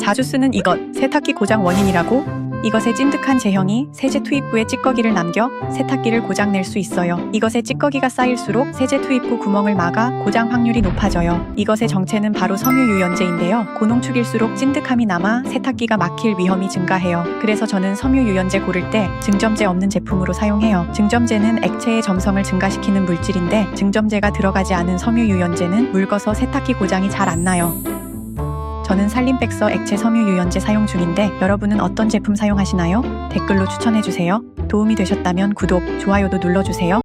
자주 쓰는 이것, 세탁기 고장 원인이라고? 이것의 찐득한 제형이 세제 투입 후에 찌꺼기를 남겨 세탁기를 고장낼 수 있어요. 이것의 찌꺼기가 쌓일수록 세제 투입 후 구멍을 막아 고장 확률이 높아져요. 이것의 정체는 바로 섬유유연제인데요. 고농축일수록 찐득함이 남아 세탁기가 막힐 위험이 증가해요. 그래서 저는 섬유유연제 고를 때 증점제 없는 제품으로 사용해요. 증점제는 액체의 점성을 증가시키는 물질인데 증점제가 들어가지 않은 섬유유연제는 묽어서 세탁기 고장이 잘 안 나요. 저는 살림백서 액체 섬유유연제 사용 중인데 여러분은 어떤 제품 사용하시나요? 댓글로 추천해주세요. 도움이 되셨다면 구독, 좋아요도 눌러주세요.